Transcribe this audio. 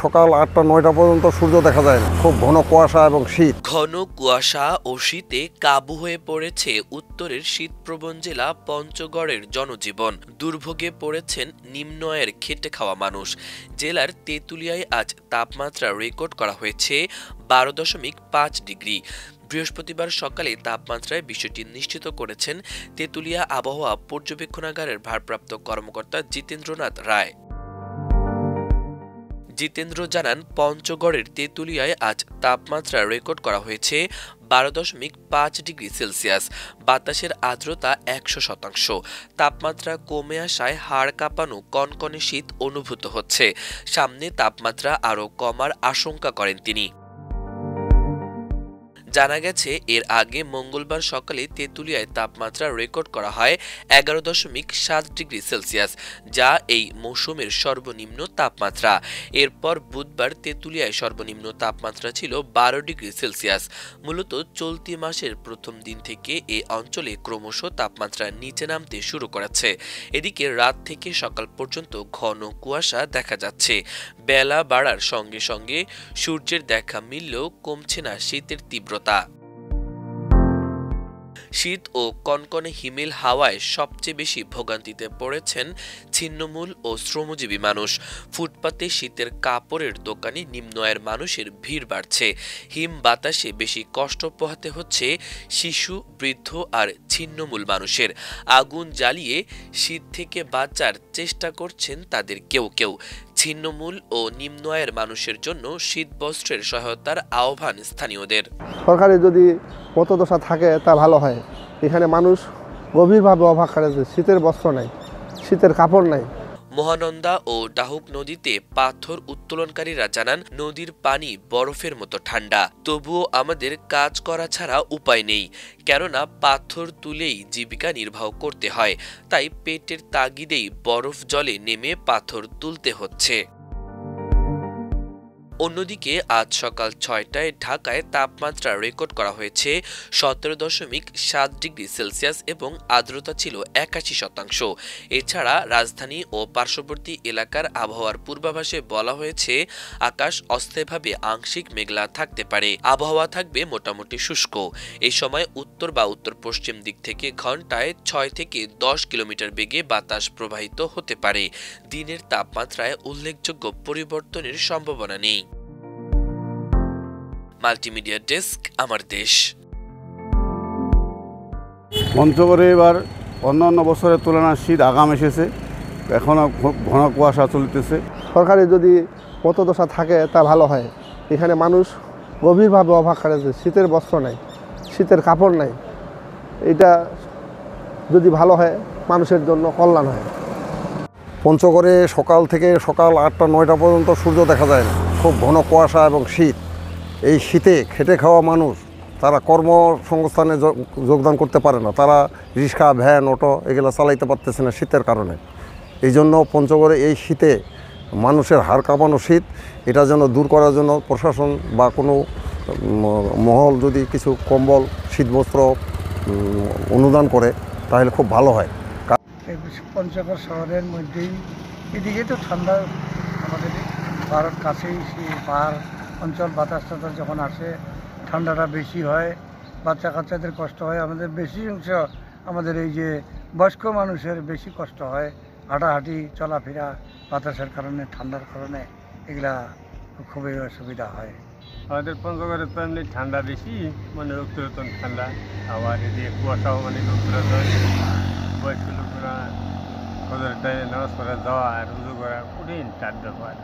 সকাল ৮টা-৯টা পর্যন্ত সূর্য দেখা যায় না। খুব ঘন কুয়াশা এবং শীত। ঘন কুয়াশা ও শীতে কাবু হয়ে পড়েছে উত্তরের শীতপ্রবণ জেলা পঞ্চগড়ের জনজীবন। দুর্ভোগে পড়েছেন নিম্ন আয়ের খেটে খাওয়া মানুষ। জেলার তেঁতুলিয়ায় আজ তাপমাত্রা রেকর্ড করা হয়েছে ১২.৫ ডিগ্রি। বৃহস্পতিবার সকালে তাপমাত্রায় বিষয়টি নিশ্চিত করেছেন তেঁতুলিয়া আবহাওয়া পর্যবেক্ষণাগারের ভারপ্রাপ্ত কর্মকর্তা জিতেন্দ্রনাথ রায়। জিতেন্দ্র জানান, পঞ্চগড়ের তেঁতুলিয়ায় আজ তাপমাত্রা রেকর্ড করা হয়েছে ১২.৫ ডিগ্রি সেলসিয়াস। বাতাসের আর্দ্রতা ১০০%। তাপমাত্রা কমে আসায় হাড় কাঁপানো কনকনে শীত অনুভূত হচ্ছে। সামনে তাপমাত্রা আরও কমার আশঙ্কা করেন তিনি। জানা গেছে, এর আগে মঙ্গলবার সকালে তেঁতুলিয়ায় তাপমাত্রা রেকর্ড করা হয় ১১.৭ ডিগ্রি সেলসিয়াস, যা এই মৌসুমের সর্বনিম্ন তাপমাত্রা। এরপর বুধবার তেঁতুলিয়ায় সর্বনিম্ন তাপমাত্রা ছিল ১২ ডিগ্রি সেলসিয়াস। মূলত চলতি মাসের প্রথম দিন থেকে এ অঞ্চলে ক্রমশ তাপমাত্রা নিচে নামতে শুরু করেছে। এদিকে রাত থেকে সকাল পর্যন্ত ঘন কুয়াশা দেখা যাচ্ছে। বেলা বাড়ার সঙ্গে সঙ্গে সূর্যের দেখা মিললেও কমছে না শীতের তীব্রতা। শীত ও কনকনে হিমেল হাওয়ায় সবচেয়ে বেশি ভোগান্তিতে পড়েছেন ছিন্নমূল ও শ্রমজীবী মানুষ। ফুটপাতে শীতের কাপড়ের দোকানে নিম্ন আয়ের মানুষের ভিড় বাড়ছে। হিম বাতাসে বেশি কষ্ট পোহাতে হচ্ছে শিশু, বৃদ্ধ আর ছিন্নমূল মানুষের। আগুন জ্বালিয়ে শীত থেকে বাঁচার চেষ্টা করছেন তাদের কেউ কেউ। ছিন্নমূল ও নিম্ন আয়ের মানুষের জন্য শীতবস্ত্রের সহায়তার আহ্বান স্থানীয়দের। সরকারি যদি পথদশা থাকে তা ভালো হয়। এখানে মানুষ গভীরভাবে অবাক করেছে, শীতের বস্ত্র নাই, শীতের কাপড় নাই। মহানন্দা ও ডাহুক নদীতে পাথর উত্তোলনকারীরা জানান, নদীর পানি বরফের মতো ঠান্ডা। তবুও আমাদের কাজ করা ছাড়া উপায় নেই, কেননা পাথর তুলেই জীবিকা নির্বাহ করতে হয়। তাই পেটের তাগিদেই বরফ জলে নেমে পাথর তুলতে হচ্ছে। অন্যদিকে আজ সকাল ৬টায় ঢাকায় তাপমাত্রা রেকর্ড করা হয়েছে ১৭.৭ ডিগ্রি সেলসিয়াস এবং আর্দ্রতা ছিল ৮১%। এছাড়া রাজধানী ও পার্শ্ববর্তী এলাকার আবহাওয়ার পূর্বাভাসে বলা হয়েছে, আকাশ অস্থায়ীভাবে আংশিক মেঘলা থাকতে পারে। আবহাওয়া থাকবে মোটামুটি শুষ্ক। এই সময় উত্তর বা উত্তর পশ্চিম দিক থেকে ঘন্টায় ৬ থেকে ১০ কিলোমিটার বেগে বাতাস প্রবাহিত হতে পারে। দিনের তাপমাত্রায় উল্লেখযোগ্য পরিবর্তনের সম্ভাবনা নেই। মাল্টিমিডিয়া ডেস্ক, আমার দেশ। পঞ্চগড়ে এবার অন্যান্য বছরের তুলনায় শীত আগাম এসেছে। এখনও ঘন কুয়াশা চলতেছে। সরকারি যদি পথদশা থাকে তা ভালো হয়। এখানে মানুষ গভীরভাবে অবাক করেছে, শীতের বস্ত্র নাই, শীতের কাপড় নাই। এটা যদি ভালো হয় মানুষের জন্য কল্যাণ হয়। পঞ্চগড়ে সকাল ৮টা-৯টা পর্যন্ত সূর্য দেখা যায় না। খুব ঘন কুয়াশা এবং শীত। এই শীতে খেটে খাওয়া মানুষ তারা কর্মসংস্থানে যোগদান করতে পারে না। তারা রিক্সা, ভ্যান, অটো এগুলো চালাইতে পারতেছে না শীতের কারণে। এই জন্য পঞ্চগড়ে এই শীতে মানুষের হাড় কাঁপানো শীত, এটা যেন দূর করার জন্য প্রশাসন বা কোনো মহল যদি কিছু কম্বল, শীতবস্ত্র অনুদান করে তাহলে খুব ভালো হয়। পঞ্চগড় শহরের মধ্যেই এদিকে তো ঠান্ডা, আমাদের ভারত কাছেই পাহাড় অঞ্চল, বাতাস টাতাস যখন আসে ঠান্ডাটা বেশি হয়, বাচ্চা কাচ্চাদের কষ্ট হয়। আমাদের বেশি অংশ আমাদের এই যে বয়স্ক মানুষের বেশি কষ্ট হয়, হাঁটাহাঁটি চলাফেরা বাতাসের কারণে, ঠান্ডার কারণে এগুলা খুবই অসুবিধা হয়। আমাদের পঞ্চগড়ে তো এমনি ঠান্ডা বেশি, মানে রক্তরতন ঠান্ডা। আবার এদিকে কুয়াশাও, মানে রক্তরতন। বয়স্ক লোকরা ওদের নামাজ পড়া যাওয়া আর উজু করা কঠিন তার ব্যাপার।